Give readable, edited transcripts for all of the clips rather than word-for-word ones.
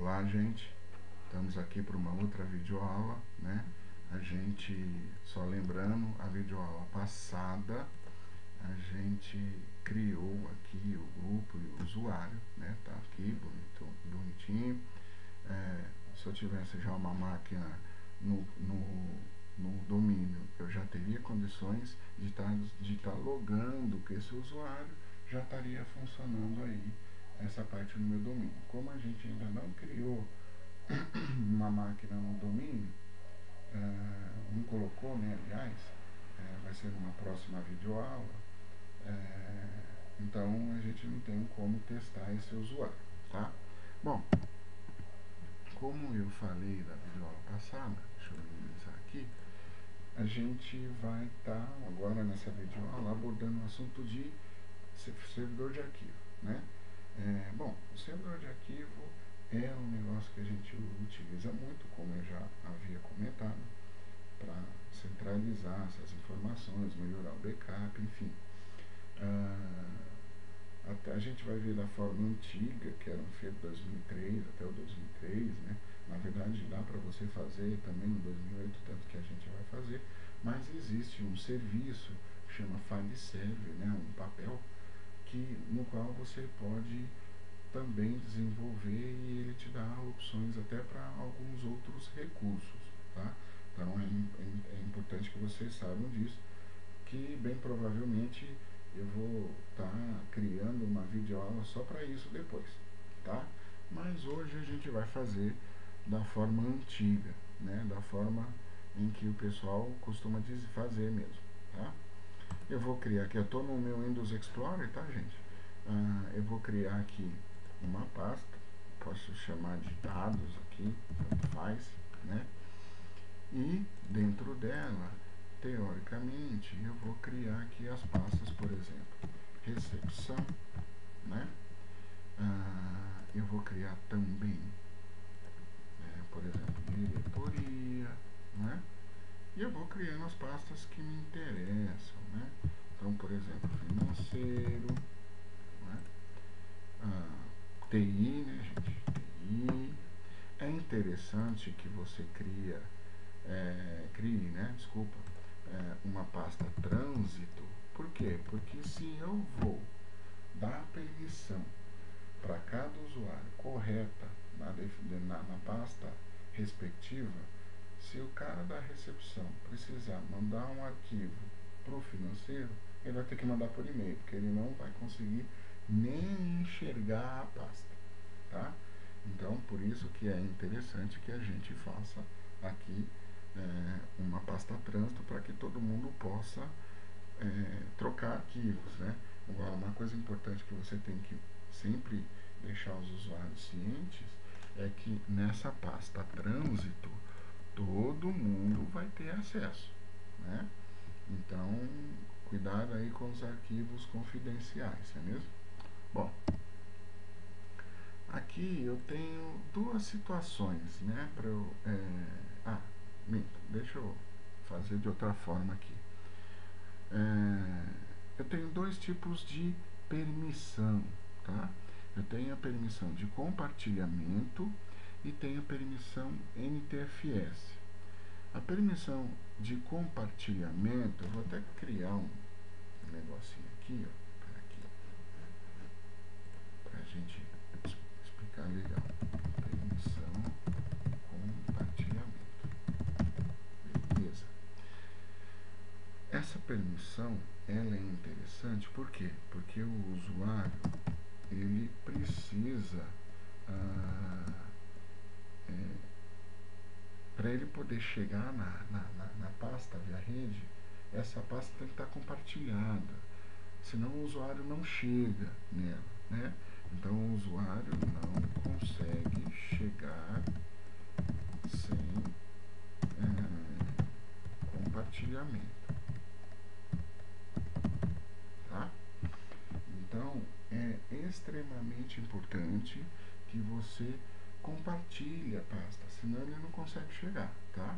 Olá, gente, estamos aqui para uma outra videoaula, né? A gente, só lembrando, a videoaula passada, a gente criou aqui o grupo e o usuário, né? Tá aqui, bonitinho. Se eu tivesse já uma máquina no domínio, eu já teria condições de estar logando que esse usuário já estaria funcionando aí essa parte no meu domínio. Como a gente ainda não criou uma máquina no domínio, não colocou, né, aliás, vai ser numa próxima videoaula, então a gente não tem como testar esse usuário, tá? Bom, como eu falei da videoaula passada, deixa eu minimizar aqui, a gente vai estar agora nessa videoaula abordando o assunto de servidor de arquivo, né? Bom, o servidor de arquivo é um negócio que a gente utiliza muito, como eu já havia comentado, para centralizar essas informações, melhorar o backup, enfim. Até a gente vai ver da forma antiga, que era feito 2003 até o 2003, né? Na verdade dá para você fazer também no 2008, tanto que a gente vai fazer, mas existe um serviço que chama FileServer, né? Um papel no qual você pode também desenvolver e ele te dá opções até para alguns outros recursos, tá? Então é importante que vocês saibam disso, que bem provavelmente eu vou estar criando uma videoaula só para isso depois, tá? Mas hoje a gente vai fazer da forma antiga, né? Da forma em que o pessoal costuma fazer mesmo, tá? Eu vou criar aqui, eu estou no meu Windows Explorer, tá, gente? Eu vou criar aqui uma pasta, posso chamar de dados aqui, tanto faz, né? E dentro dela, teoricamente, eu vou criar aqui as pastas, por exemplo, recepção, né? Eu vou criar também, por exemplo, diretoria, né? E eu vou criando as pastas que me interessam, né? Então, por exemplo, financeiro, né? TI, né, gente? TI. É interessante que você crie, né? Desculpa, uma pasta trânsito. Por quê? Porque se eu vou dar permissão para cada usuário correta na pasta respectiva, se o cara da recepção precisar mandar um arquivo para o financeiro, ele vai ter que mandar por e-mail, porque ele não vai conseguir nem enxergar a pasta, tá? Então, por isso que é interessante que a gente faça aqui uma pasta trânsito para que todo mundo possa trocar arquivos, né? Agora, uma coisa importante que você tem que sempre deixar os usuários cientes é que nessa pasta trânsito todo mundo vai ter acesso, né? Então, cuidado aí com os arquivos confidenciais, não é mesmo? Bom, aqui eu tenho duas situações, né? Para eu, deixa eu fazer de outra forma aqui. Eu tenho dois tipos de permissão, tá? Eu tenho a permissão de compartilhamento e tenho a permissão NTFS. A permissão de compartilhamento, eu vou até criar um negocinho aqui, ó, para a gente explicar legal. Permissão, compartilhamento. Beleza. Essa permissão, ela é interessante, por quê? Porque o usuário, ele precisa, para ele poder chegar na pasta via rede, essa pasta tem que estar compartilhada, senão o usuário não chega nela, né? Então o usuário não consegue chegar sem compartilhamento, tá? Então é extremamente importante que você compartilhe a pasta, senão ele não consegue chegar, tá?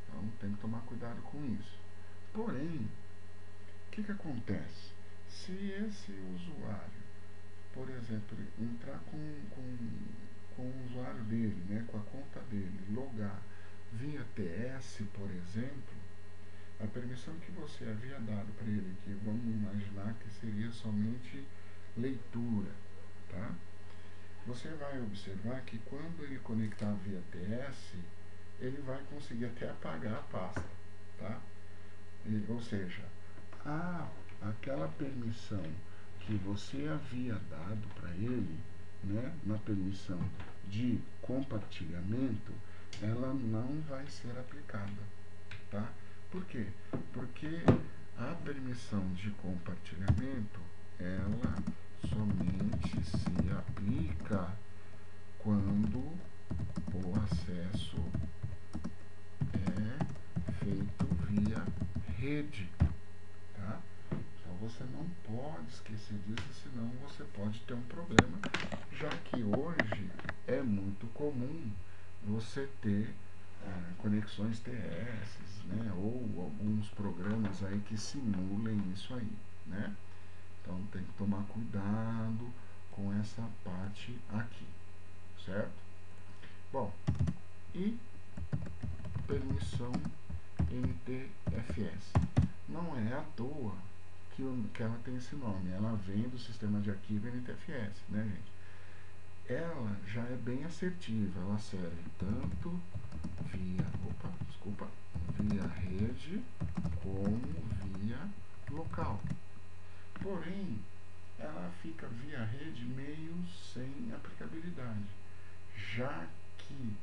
Então tem que tomar cuidado com isso. Porém, o que acontece? Se esse usuário, por exemplo, entrar com um usuário dele, né, com a conta dele, logar via TS, por exemplo, a permissão que você havia dado para ele, que vamos imaginar que seria somente leitura, tá? Você vai observar que quando ele conectar via TS, ele vai conseguir até apagar a pasta, tá? Ou seja, aquela permissão que você havia dado para ele, né, na permissão de compartilhamento, ela não vai ser aplicada, tá? Por quê? Porque a permissão de compartilhamento, ela somente se aplica quando o acesso é feito via rede, tá? Então você não pode esquecer disso, senão você pode ter um problema, já que hoje é muito comum você ter conexões TS, né, ou alguns programas aí que simulem isso aí, né? Então tem que tomar cuidado com essa parte aqui, certo? Bom, e permissão NTFS. Não é à toa que ela tem esse nome, ela vem do sistema de arquivo NTFS, né, gente? Ela já é bem assertiva, ela serve tanto via rede como via local. Porém, ela fica via rede meio sem aplicabilidade, já que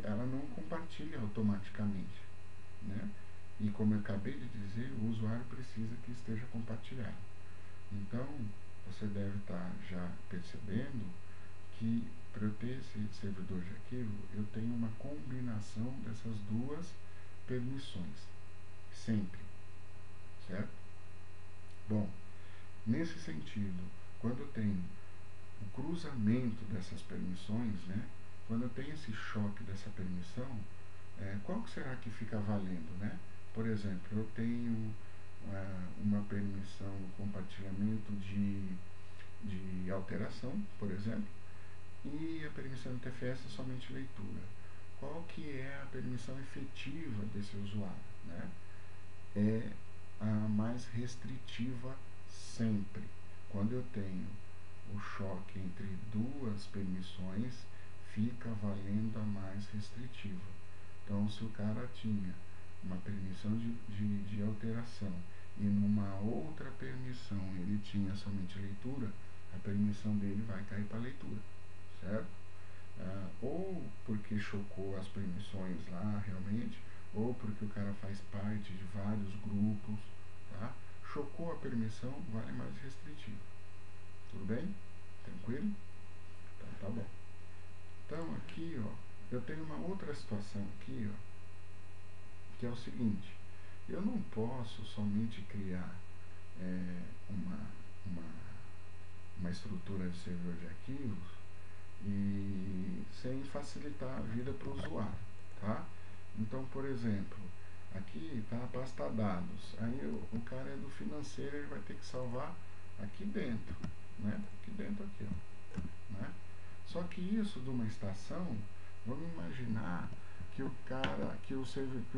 ela não compartilha automaticamente, né? E como eu acabei de dizer, o usuário precisa que esteja compartilhado. Então, você deve estar já percebendo que para eu ter esse servidor de arquivo, eu tenho uma combinação dessas duas permissões, sempre, certo? Bom, nesse sentido, quando eu tenho o cruzamento dessas permissões, né, quando eu tenho esse choque dessa permissão, qual que será que fica valendo, né? Por exemplo, eu tenho uma permissão no compartilhamento de alteração, por exemplo, e a permissão do TFS é somente leitura. Qual que é a permissão efetiva desse usuário, né? É a mais restritiva sempre. Quando eu tenho o choque entre duas permissões, fica valendo a mais restritiva. Então, se o cara tinha uma permissão de alteração e numa outra permissão ele tinha somente leitura, a permissão dele vai cair para leitura, certo? Ou porque chocou as permissões lá realmente, ou porque o cara faz parte de vários grupos, tá? Chocou a permissão, vale mais restritivo. Tudo bem? Tranquilo? Então tá bom. Então aqui, ó, eu tenho uma outra situação aqui, ó, que é o seguinte: eu não posso somente criar uma estrutura de servidor de arquivos e sem facilitar a vida para o usuário, tá? Então, por exemplo, aqui está a pasta dados, aí o cara é do financeiro, ele vai ter que salvar aqui dentro, né? Aqui dentro, aqui, ó, né? Só que isso de uma estação, vamos imaginar que o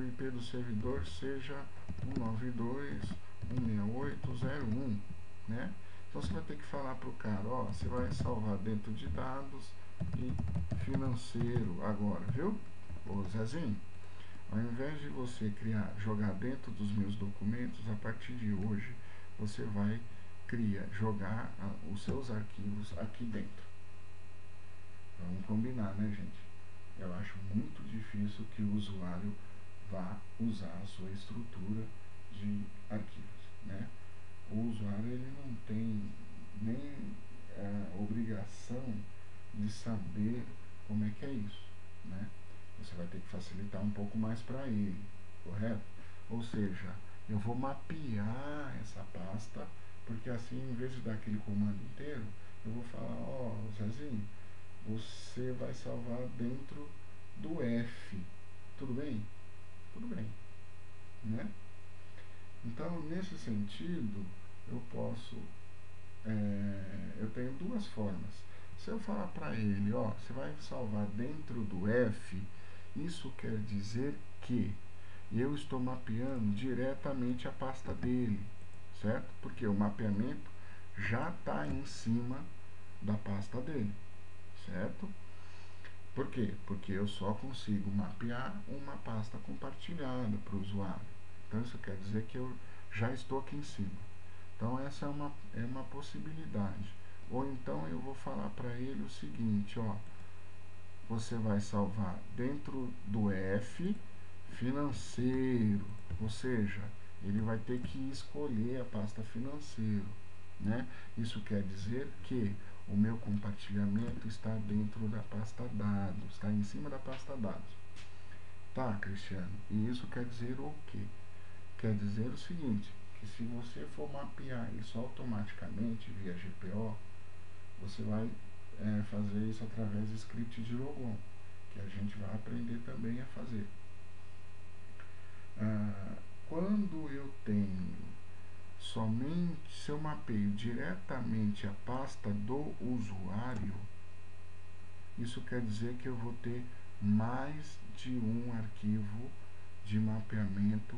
IP do servidor seja 192.168.0.1, né? Então você vai ter que falar para o cara, ó, você vai salvar dentro de dados e financeiro agora, viu? Ô Zezinho, ao invés de você jogar dentro dos meus documentos, a partir de hoje você vai jogar os seus arquivos aqui dentro. Vamos combinar, né, gente? Eu acho muito difícil que o usuário vá usar a sua estrutura de arquivos, né? O usuário ele não tem nem a obrigação de saber como é que é isso, né? Você vai ter que facilitar um pouco mais para ele, correto? Ou seja, eu vou mapear essa pasta, porque assim, em vez de dar aquele comando inteiro, eu vou falar, ó, Zezinho, você vai salvar dentro do F, tudo bem? Tudo bem, né? Então, nesse sentido, eu tenho duas formas. Se eu falar para ele, ó, você vai salvar dentro do F, isso quer dizer que eu estou mapeando diretamente a pasta dele, certo? Porque o mapeamento já está em cima da pasta dele, certo? Por quê? Porque eu só consigo mapear uma pasta compartilhada para o usuário. Então isso quer dizer que eu já estou aqui em cima. Então essa é uma possibilidade. Ou então eu vou falar para ele o seguinte, ó, você vai salvar dentro do F financeiro, ou seja, ele vai ter que escolher a pasta financeiro, né? Isso quer dizer que o meu compartilhamento está dentro da pasta dados, está em cima da pasta dados. Tá, Cristiano? E isso quer dizer o quê? Quer dizer o seguinte, que se você for mapear isso automaticamente via GPO, você vai fazer isso através do script de logon, que a gente vai aprender também a fazer. Quando eu tenho somente, se eu mapeio diretamente a pasta do usuário, isso quer dizer que eu vou ter mais de um arquivo de mapeamento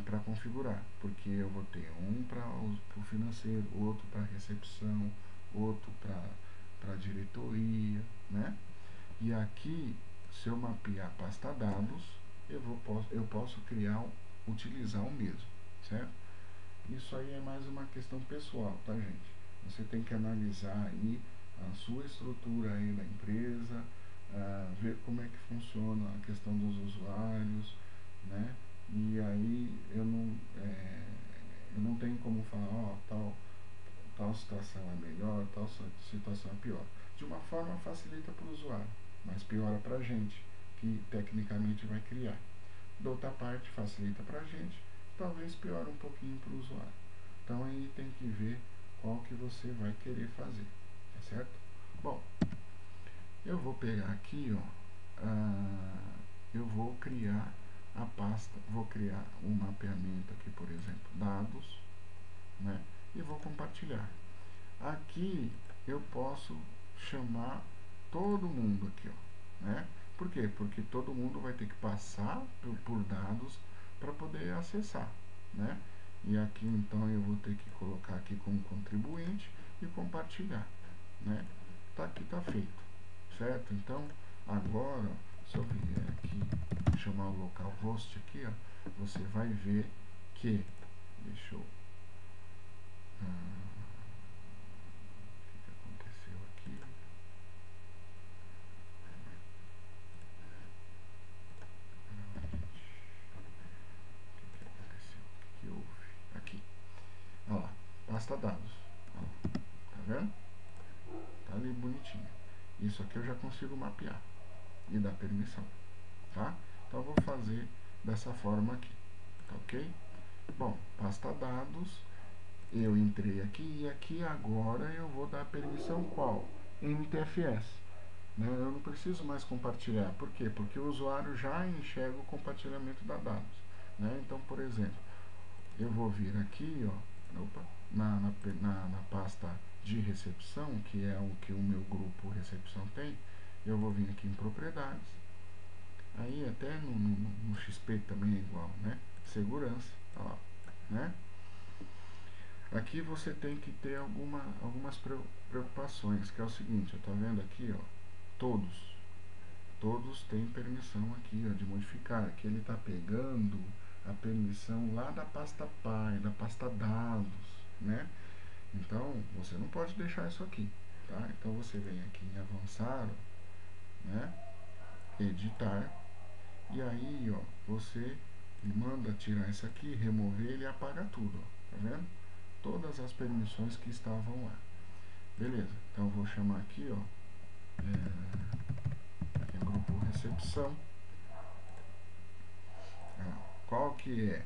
para configurar, porque eu vou ter um para o financeiro, outro para recepção, outro para a diretoria, né? E aqui, se eu mapear a pasta dados, eu posso utilizar o mesmo, certo? Isso aí é mais uma questão pessoal, tá, gente? Você tem que analisar aí a sua estrutura aí da empresa, ver como é que funciona a questão dos usuários, né? E aí eu não tenho como falar, ó, tal situação é melhor, tal situação é pior. De uma forma facilita para o usuário, mas piora para a gente, que tecnicamente vai criar. Da outra parte facilita para a gente, talvez piore um pouquinho para o usuário. Então aí tem que ver qual que você vai querer fazer, tá certo? Bom, eu vou pegar aqui, ó, eu vou criar a pasta, vou criar um mapeamento aqui, por exemplo, dados, né? E vou compartilhar. Aqui eu posso chamar todo mundo aqui, ó, né? Por quê? Porque todo mundo vai ter que passar por dados para poder acessar, né? E aqui então eu vou ter que colocar aqui como contribuinte e compartilhar, né? Tá aqui, tá feito, certo? Então agora, se eu vier aqui chamar o localhost aqui, ó, você vai ver que, deixa eu aconteceu aqui. O que aconteceu? O que houve? Aqui. Olha lá, pasta dados. Ó, tá vendo? Tá ali bonitinho. Isso aqui eu já consigo mapear e dar permissão, tá? Então eu vou fazer dessa forma aqui, tá ok? Bom, pasta dados, eu entrei aqui e aqui agora eu vou dar permissão qual? NTFS. Né? Eu não preciso mais compartilhar. Por quê? Porque o usuário já enxerga o compartilhamento da dados. Né? Então, por exemplo, eu vou vir aqui, ó, opa, na pasta de recepção, que é o que o meu grupo recepção tem, eu vou vir aqui em propriedades. Aí até no XP também é igual, né? Segurança, tá lá, né? Aqui você tem que ter algumas preocupações, que é o seguinte, ó, tá vendo aqui, ó, todos têm permissão aqui, ó, de modificar. Aqui ele está pegando a permissão lá da pasta pai, da pasta dados, né? Então, você não pode deixar isso aqui, tá? Então, você vem aqui em avançar, né? Editar, e aí, ó, você manda tirar isso aqui, remover, ele apaga tudo, ó, tá vendo? Todas as permissões que estavam lá. Beleza, então eu vou chamar aqui, ó, aqui é grupo recepção. Qual que é,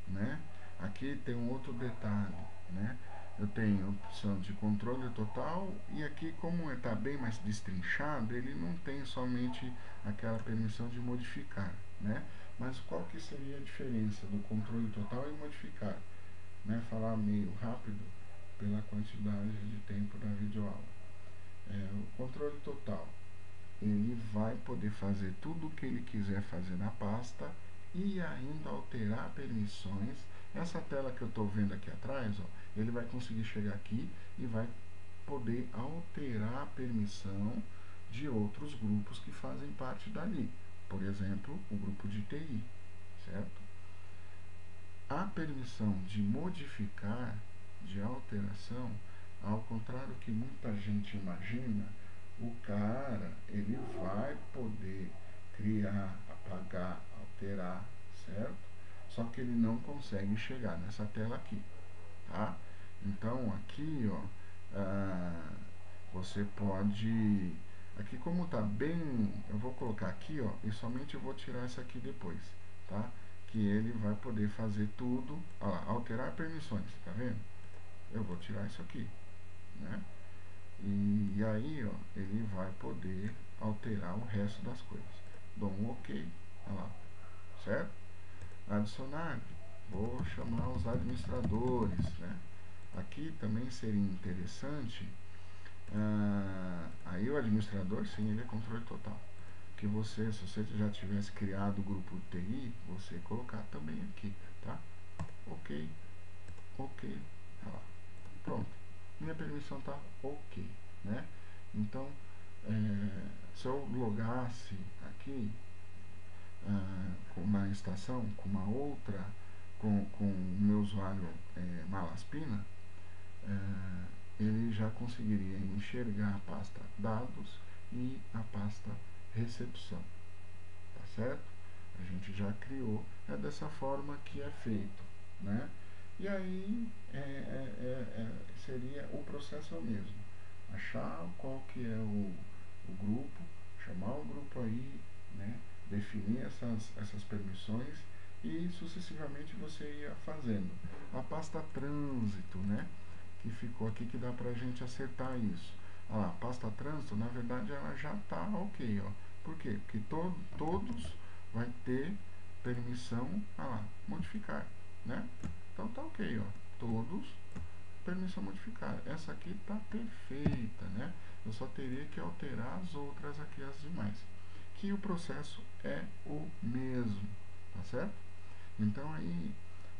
né? Aqui tem um outro detalhe, né? Eu tenho opção de controle total e aqui, como está bem mais destrinchado, ele não tem somente aquela permissão de modificar, né? Mas qual que seria a diferença do controle total e modificar? Né? Falar meio rápido pela quantidade de tempo da videoaula. o controle total, ele vai poder fazer tudo o que ele quiser fazer na pasta e ainda alterar permissões. Essa tela que eu estou vendo aqui atrás, ó, ele vai conseguir chegar aqui e vai poder alterar a permissão de outros grupos que fazem parte dali. Por exemplo, o grupo de TI, certo? A permissão de modificar, de alteração, ao contrário que muita gente imagina, o cara, ele vai poder criar, apagar, alterar, certo? Só que ele não consegue chegar nessa tela aqui, tá? Então, aqui, ó, você pode... Aqui, como tá bem... Eu vou colocar aqui, ó, e somente eu vou tirar essa aqui depois, tá? Que ele vai poder fazer tudo... Olha lá, alterar permissões, tá vendo? Eu vou tirar isso aqui, né? E aí, ó, ele vai poder alterar o resto das coisas. Dou um OK, olha lá, certo? Adicionar, vou chamar os administradores, né? Aqui também seria interessante, aí o administrador, sim, ele é controle total. Que você, se você já tivesse criado o grupo TI, você colocar também aqui, tá? OK, OK, olha lá, pronto. Minha permissão está OK, né? Então, se eu logasse aqui na estação com uma outra, com o meu usuário Malaspina, ele já conseguiria enxergar a pasta dados e a pasta recepção, tá certo? A gente já criou, é dessa forma que é feito, né? E aí seria o processo mesmo, achar qual que é o grupo, chamar o grupo aí, né? Definir essas permissões e sucessivamente você ia fazendo. A pasta trânsito, né? Que ficou aqui, que dá pra gente acertar isso. A pasta trânsito, na verdade, ela já tá OK, ó. Por quê? Porque todos vai ter permissão, modificar, né? Então tá OK, ó. Todos, permissão modificar. Essa aqui tá perfeita, né? Eu só teria que alterar as outras aqui, as demais. Que o processo é o mesmo, tá certo? Então aí,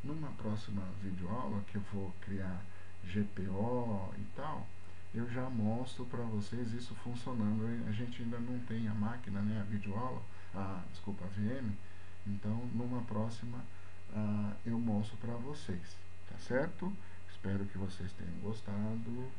numa próxima videoaula que eu vou criar GPO e tal, eu já mostro para vocês isso funcionando. A gente ainda não tem a máquina, né, a videoaula, desculpa, a VM. Então, numa próxima, eu mostro para vocês, tá certo? Espero que vocês tenham gostado.